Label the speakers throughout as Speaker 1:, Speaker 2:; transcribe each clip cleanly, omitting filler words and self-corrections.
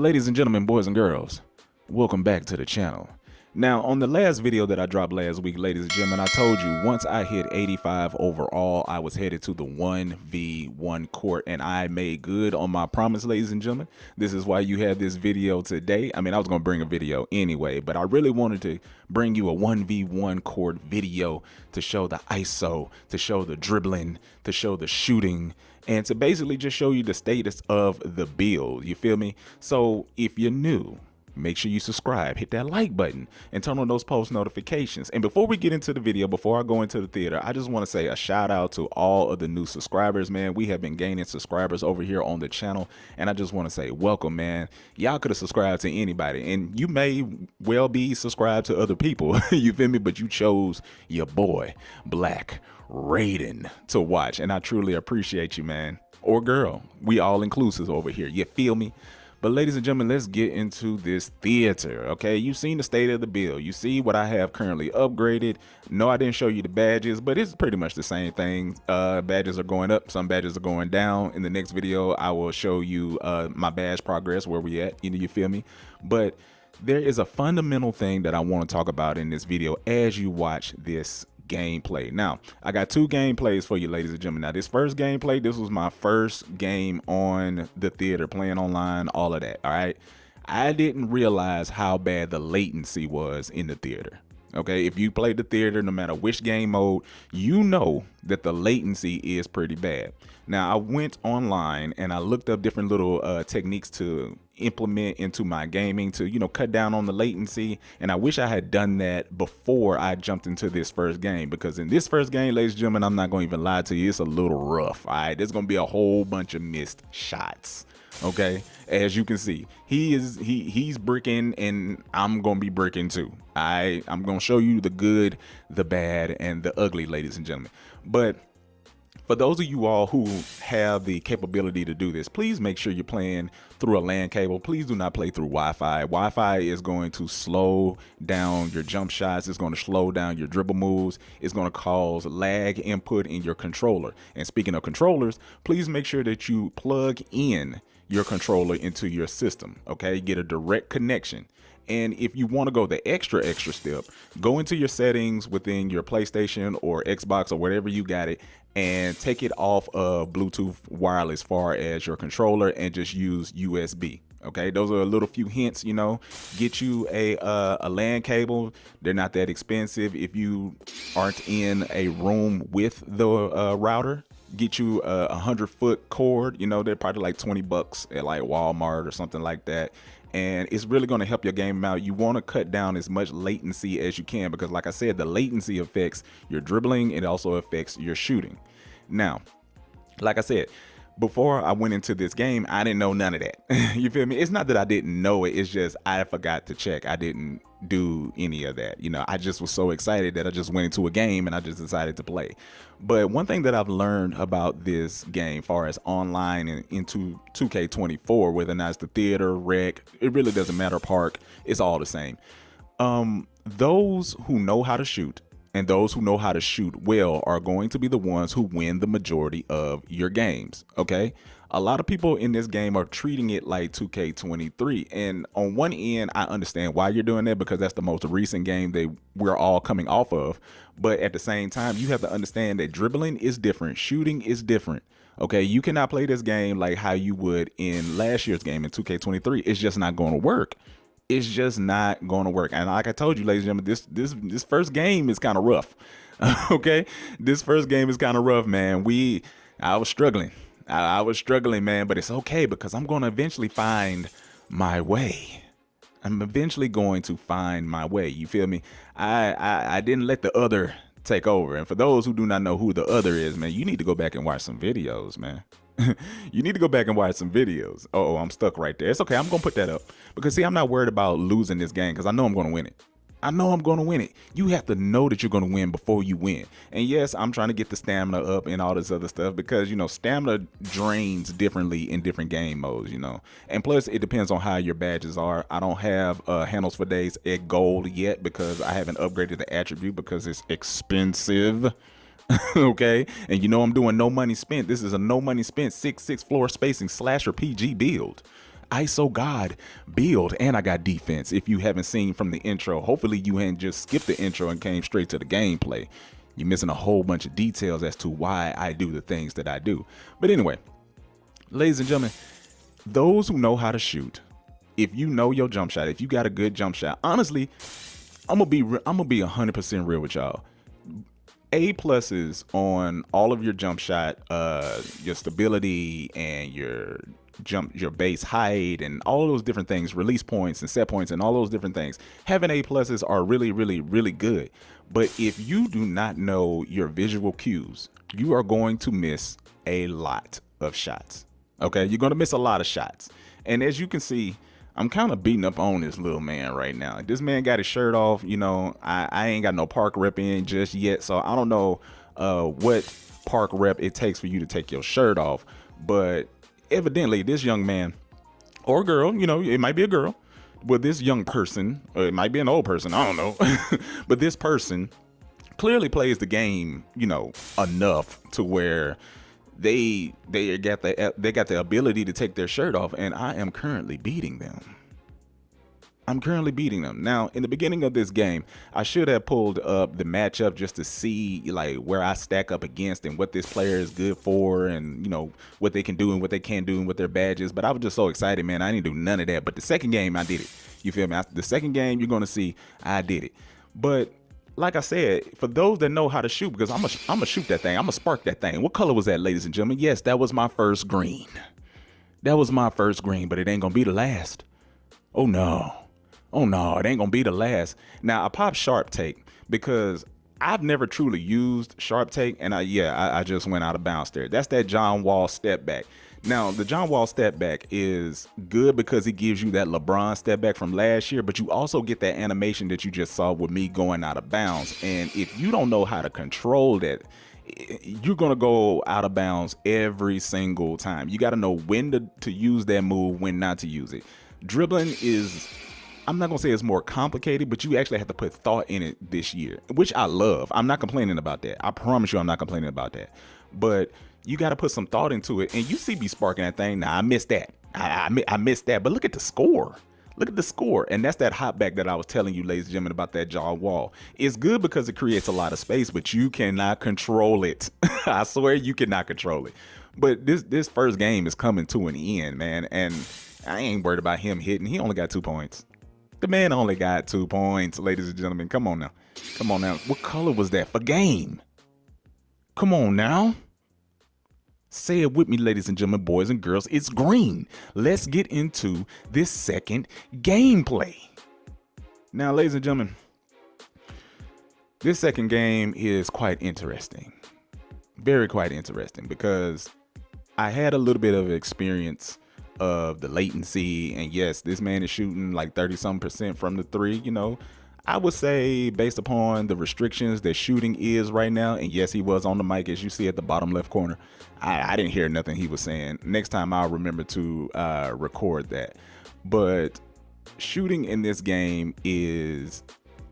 Speaker 1: Ladies and gentlemen, boys and girls, welcome back to the channel. Now, on the last video that I dropped last week, ladies and gentlemen, I told you once I hit 85 overall, I was headed to the 1v1 court, and I made good on my promise, ladies and gentlemen. This is why you have this video today. I mean, I was going to bring a video anyway, but I really wanted to bring you a 1v1 court video to show the ISO, to show the dribbling, to show the shooting, and to basically just show you the status of the build. You feel me? So if you're new, make sure you subscribe, hit that like button, and turn on those post notifications. And before we get into the video, before I go into the theater, I just want to say a shout out to all of the new subscribers, man. We have been gaining subscribers over here on the channel, and I just want to say welcome, man. Y'all could have subscribed to anybody, and you may well be subscribed to other people, you feel me? But you chose your boy, Black Raiden, to watch, and I truly appreciate you, man. Or girl, we all inclusive over here, you feel me? But ladies and gentlemen, let's get into this theater, okay? You've seen the state of the build. You see what I have currently upgraded. No, I didn't show you the badges, but it's pretty much the same thing. Badges are going up. Some badges are going down. In the next video, I will show you my badge progress, where we at. You feel me? But there is a fundamental thing that I want to talk about in this video as you watch this gameplay. Now, I got two gameplays for you, ladies and gentlemen. Now, this first gameplay, this was my first game on the theater, playing online, all of that. All right, I didn't realize how bad the latency was in the theater. Okay, if you played the theater, no matter which game mode, you know that the latency is pretty bad. Now, I went online and I looked up different little techniques to implement into my gaming to, you know, cut down on the latency. And I wish I had done that before I jumped into this first game, because in this first game, ladies and gentlemen, I'm not going to even lie to you, it's a little rough. All right, there's going to be a whole bunch of missed shots. Okay, as you can see, he's bricking, and I'm gonna be bricking too. I'm gonna show you the good, the bad, and the ugly, ladies and gentlemen. But for those of you all who have the capability to do this, please make sure you're playing through a LAN cable. Please do not play through Wi-Fi. Wi-Fi is going to slow down your jump shots. It's going to slow down your dribble moves. It's going to cause lag input in your controller. And speaking of controllers, please make sure that you plug in your controller into your system. Okay, get a direct connection. And if you want to go the extra step, go into your settings within your PlayStation or Xbox or whatever you got it, and take it off of Bluetooth wireless far as your controller, and just use USB. Okay, those are a little few hints. You know, get you a LAN cable. They're not that expensive. If you aren't in a room with the router, get you a 100-foot cord. You know, they're probably like 20 bucks at like Walmart or something like that. And it's really going to help your game out. You want to cut down as much latency as you can, because like I said, the latency affects your dribbling. It also affects your shooting. Now, like I said, before I went into this game, I didn't know none of that. You feel me? It's not that I didn't know it. It's just I forgot to check. I didn't do any of that. You know, I just was so excited that I just went into a game and I just decided to play. But one thing that I've learned about this game, far as online and into 2K24, whether or not it's the theater, rec, it really doesn't matter, park, it's all the same. Those who know how to shoot and those who know how to shoot well are going to be the ones who win the majority of your games. Okay, a lot of people in this game are treating it like 2K23, and on one end I understand why you're doing that, because that's the most recent game we're all coming off of. But at the same time, you have to understand that dribbling is different, shooting is different. Okay, you cannot play this game like how you would in last year's game in 2K23. It's just not going to work. It's just not going to work. And like I told you, ladies and gentlemen, this first game is kind of rough. Okay, this first game is kind of rough, man. I was struggling. I was struggling, man, but it's okay, because I'm going to eventually find my way. I'm eventually going to find my way. You feel me? I didn't let the other take over. And for those who do not know who the other is, man, you need to go back and watch some videos, man. You need to go back and watch some videos. Oh, I'm stuck right there. It's okay. I'm going to put that up, because see, I'm not worried about losing this game, because I know I'm going to win it. I know I'm going to win it. You have to know that you're going to win before you win. And yes, I'm trying to get the stamina up and all this other stuff, because, you know, stamina drains differently in different game modes, you know. And plus, it depends on how your badges are. I don't have handles for days at gold yet, because I haven't upgraded the attribute, because it's expensive. Okay, and you know I'm doing no money spent. This is a no money spent 6-6 floor spacing slasher PG build. ISO God build, and I got defense. If you haven't seen from the intro, hopefully you hadn't just skipped the intro and came straight to the gameplay. You're missing a whole bunch of details as to why I do the things that I do. But anyway, ladies and gentlemen, those who know how to shoot, if you know your jump shot, if you got a good jump shot, honestly, I'm gonna be 100% real with y'all. A pluses on all of your jump shot, your stability and your base height and all those different things, release points and set points and all those different things. Having A pluses are really, really, really good. But if you do not know your visual cues, you are going to miss a lot of shots. Okay, you're gonna miss a lot of shots. And as you can see, I'm kind of beating up on this little man right now. This man got his shirt off. You know, I ain't got no park rep in just yet, so I don't know what park rep it takes for you to take your shirt off. But evidently, this young man or girl, you know, it might be a girl, but this young person, or it might be an old person, I don't know, but this person clearly plays the game, you know, enough to where they got the ability to take their shirt off, and I am currently beating them. Now, in the beginning of this game, I should have pulled up the matchup just to see like where I stack up against and what this player is good for, and you know what they can do and what they can't do and what their badge is. But I was just so excited, man. I didn't do none of that. But the second game, I did it. You feel me? The second game, you're gonna see I did it. But like I said, for those that know how to shoot, because I'm gonna shoot that thing, I'm gonna spark that thing. What color was that, ladies and gentlemen? Yes, that was my first green. That was my first green, but it ain't gonna be the last. Oh no, it ain't gonna be the last. Now I popped sharp take because I've never truly used sharp take, and I just went out of bounds there. That's that John Wall step back. Now, the John Wall step back is good because it gives you that LeBron step back from last year, but you also get that animation that you just saw with me going out of bounds. And if you don't know how to control that, you're going to go out of bounds every single time. You got to know when to use that move, when not to use it. Dribbling is, I'm not going to say it's more complicated, but you actually have to put thought in it this year, which I love. I'm not complaining about that. I promise you I'm not complaining about that. But you got to put some thought into it. And you see me sparking that thing. Now, I missed that. I missed that. But look at the score. Look at the score. And that's that hop back that I was telling you, ladies and gentlemen, about that John Wall. It's good because it creates a lot of space, but you cannot control it. I swear you cannot control it. But this first game is coming to an end, man. And I ain't worried about him hitting. He only got 2 points. The man only got 2 points, ladies and gentlemen. Come on now. Come on now. What color was that for game? Come on now. Say it with me, ladies and gentlemen, boys and girls. It's green. Let's get into this second gameplay. Now, ladies and gentlemen, this second game is quite interesting. Very quite interesting because I had a little bit of experience of the latency. And yes, this man is shooting like 30-some% from the three, you know. I would say based upon the restrictions that shooting is right now, and yes, he was on the mic as you see at the bottom left corner. I didn't hear nothing he was saying. Next time I'll remember to record that. But shooting in this game is,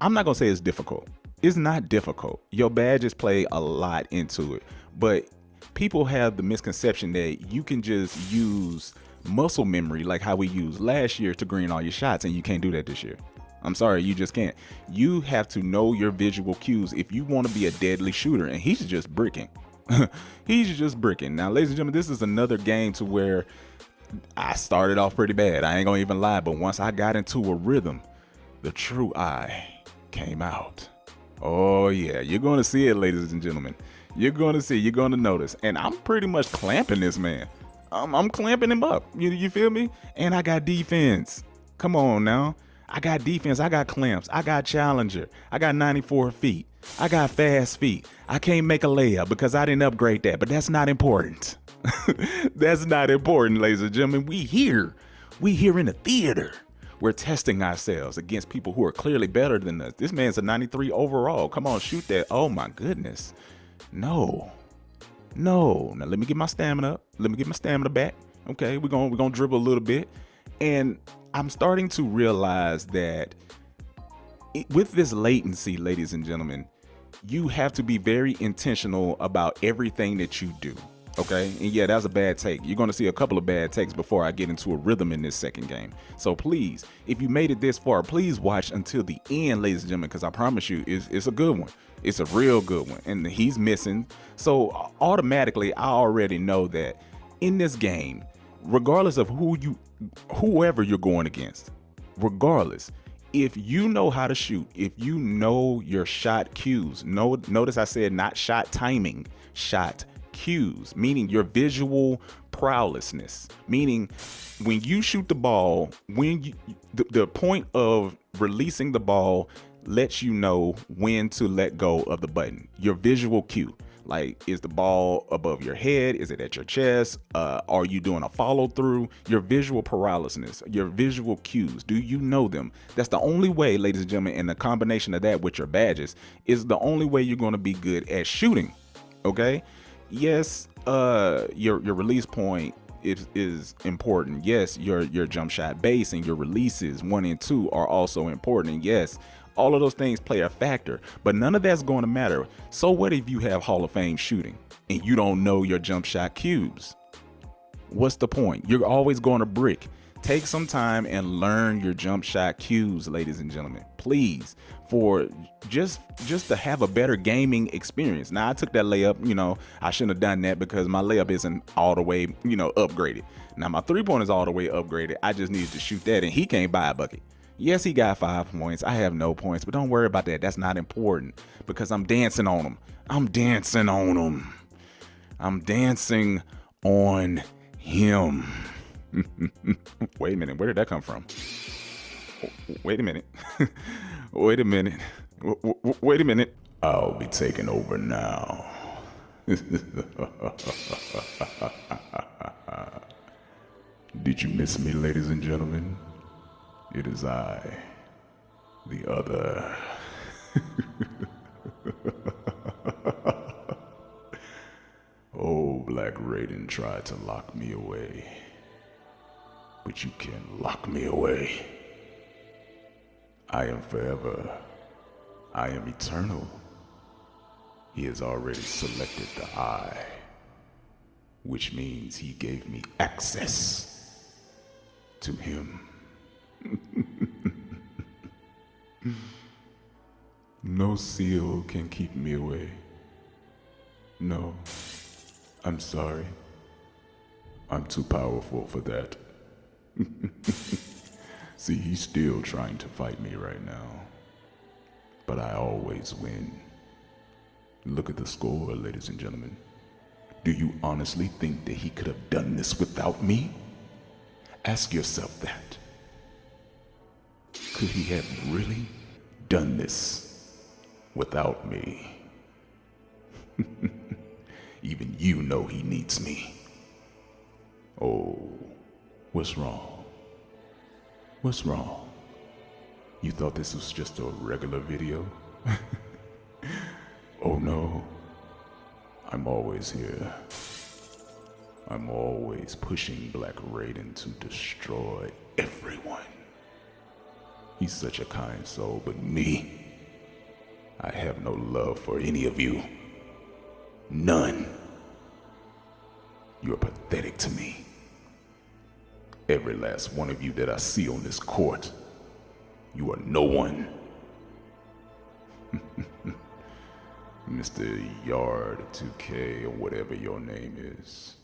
Speaker 1: I'm not gonna say it's difficult. It's not difficult. Your badges play a lot into it, but people have the misconception that you can just use muscle memory like how we used last year to green all your shots, and you can't do that this year. I'm sorry, you just can't. You have to know your visual cues if you want to be a deadly shooter, and he's just bricking. He's just bricking. Now, ladies and gentlemen, this is another game to where I started off pretty bad. I ain't gonna even lie, but once I got into a rhythm, the true I came out. Oh yeah, you're gonna see it, ladies and gentlemen. You're gonna see, you're gonna notice. And I'm pretty much clamping this man. I'm clamping him up. You feel me? And I got defense. Come on now. I got defense, I got clamps, I got challenger, I got 94 feet, I got fast feet. I can't make a layup because I didn't upgrade that, but that's not important. That's not important, ladies and gentlemen. We here in the theater. We're testing ourselves against people who are clearly better than us. This man's a 93 overall. Come on, shoot that. Oh my goodness. No. Now let me get my stamina up. Let me get my stamina back. Okay, we're gonna dribble a little bit. And I'm starting to realize that with this latency, ladies and gentlemen, you have to be very intentional about everything that you do. Okay, and yeah, that's a bad take. You're gonna see a couple of bad takes before I get into a rhythm in this second game. So please, if you made it this far, please watch until the end, ladies and gentlemen, because I promise you, it's a good one. It's a real good one, and he's missing. So automatically, I already know that in this game, regardless of whoever you're going against, regardless, if you know how to shoot, if you know your shot cues, notice I said not shot timing, shot cues, meaning your visual prowessness, meaning when you shoot the ball, the point of releasing the ball lets you know when to let go of the button, your visual cue. Like, is the ball above your head? Is it at your chest? Are you doing a follow through? Your visual paralysis, your visual cues, do you know them? That's the only way, ladies and gentlemen, and the combination of that with your badges is the only way you're going to be good at shooting. Okay? Yes, your release point is important. Yes, your jump shot base and your releases 1 and 2 are also important. And yes, all of those things play a factor, but none of that's going to matter. So what if you have Hall of Fame shooting and you don't know your jump shot cues? What's the point? You're always going to brick. Take some time and learn your jump shot cues, ladies and gentlemen, please, for just to have a better gaming experience. Now, I took that layup, I shouldn't have done that because my layup isn't all the way, upgraded. Now, my 3-point is all the way upgraded. I just needed to shoot that, and he can't buy a bucket. Yes, he got 5 points. I have no points, but don't worry about that. That's not important because I'm dancing on him. I'm dancing on him. I'm dancing on him. Wait a minute. Where did that come from? Wait a minute. Wait a minute. Wait a minute. I'll be taking over now. Did you miss me, ladies and gentlemen? It is I, the other. Oh, Black Raiden tried to lock me away, but you can't lock me away. I am forever. I am eternal. He has already selected the I, which means he gave me access to him. No seal can keep me away. No, I'm sorry. I'm too powerful for that. See, he's still trying to fight me right now, but I always win. Look at the score, ladies and gentlemen. Do you honestly think that he could have done this without me? Ask yourself that. Could he have really done this without me? Even you know he needs me. Oh, what's wrong? What's wrong? You thought this was just a regular video? Oh no, I'm always here. I'm always pushing Black Raiden to destroy everyone. He's such a kind soul, but me, I have no love for any of you. None. You're pathetic to me. Every last one of you that I see on this court, you are no one. Mr. Yard 2K or whatever your name is.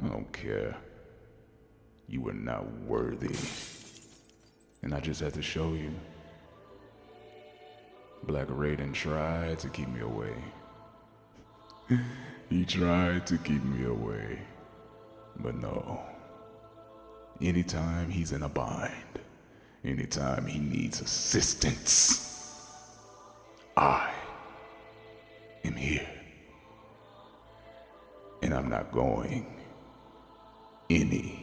Speaker 1: I don't care. You are not worthy. And I just had to show you. Black Raiden tried to keep me away. He tried to keep me away. But no. Anytime he's in a bind, anytime he needs assistance, I am here. And I'm not going anywhere.